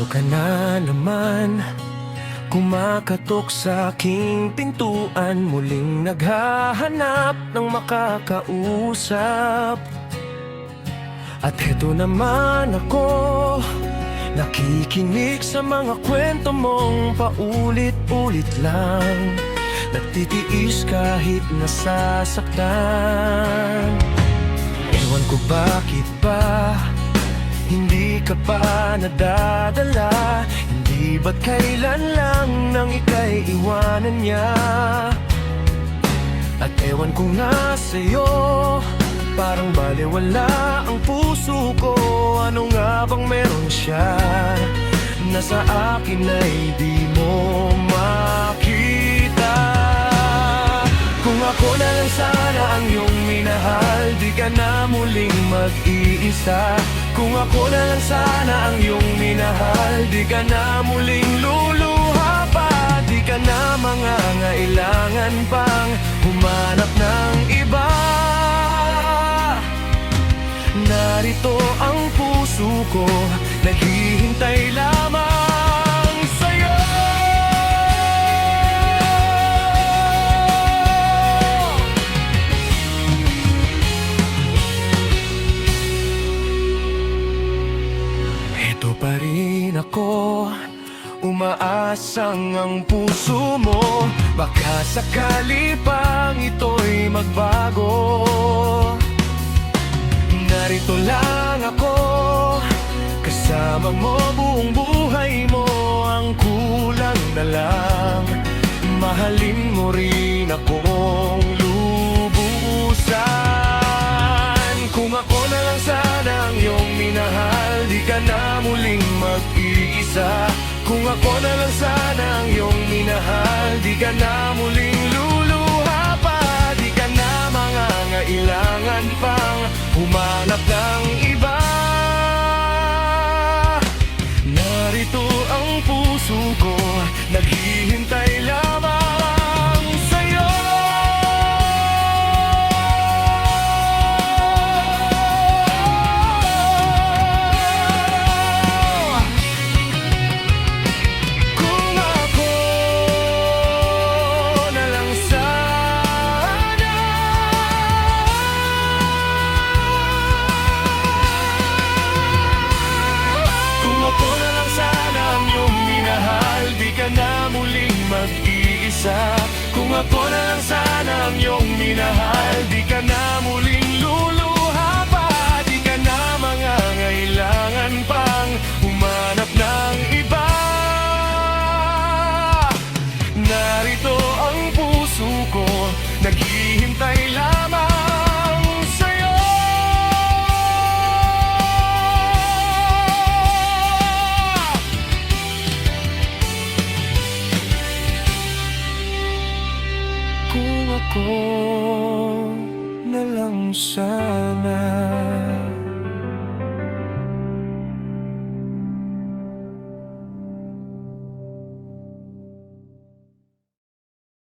ka na naman, kumakatok sa aking pintuan, muling naghahanap ng makakausap. At heto naman ako, nakikinig sa mga kwento mong paulit-ulit lang, nagtitiis kahit nasasaktan. Ewan ko bakit ba hindi ka pa nadadala? Hindi ba't kailan lang nang ika'y iwanan niya? At ewan ko nga sa'yo, parang balewala ang puso ko. Ano nga bang meron siya na sa akin ay di mo makita? Kung ako na lang sana ang iyong minahal, di ka na muling mag-iisa. Kung ako na lang sana ang iyong minahal, di ka na muling luluha pa. Di ka na mangangailangan pang humanap ng iba. Narito ang puso ko, naghihintay lamang sa'yo. Ito pa rin ako, umaasang ang puso mo, baka sakali pang ito'y magbago. Narito lang ako, kasama mo buong buhay mo. Ang kulang na lang, mahalin mo rin akong lubusan. Kung ako na lang sana ang iyong minahal, di ka na muling mag-iisa. Kung ako na lang sana ang iyong minahal, di ka na muling luluha pa. Di ka na mangangailangan pang humanap ng iba. Narito ang puso ko, naghihintay lamang sa'yo. Kung ako na lang sana, kung ako na lang sana ang iyong minahal, di ka na muling mag-iisa. Kung ako na lang sana ang iyong minahal, di ka na muling luluha pa. Di ka na mangangailangan pang humanap ng iba. Narito ang puso ko, naghihintay lamang sa'yo. Kung ako na lang sana.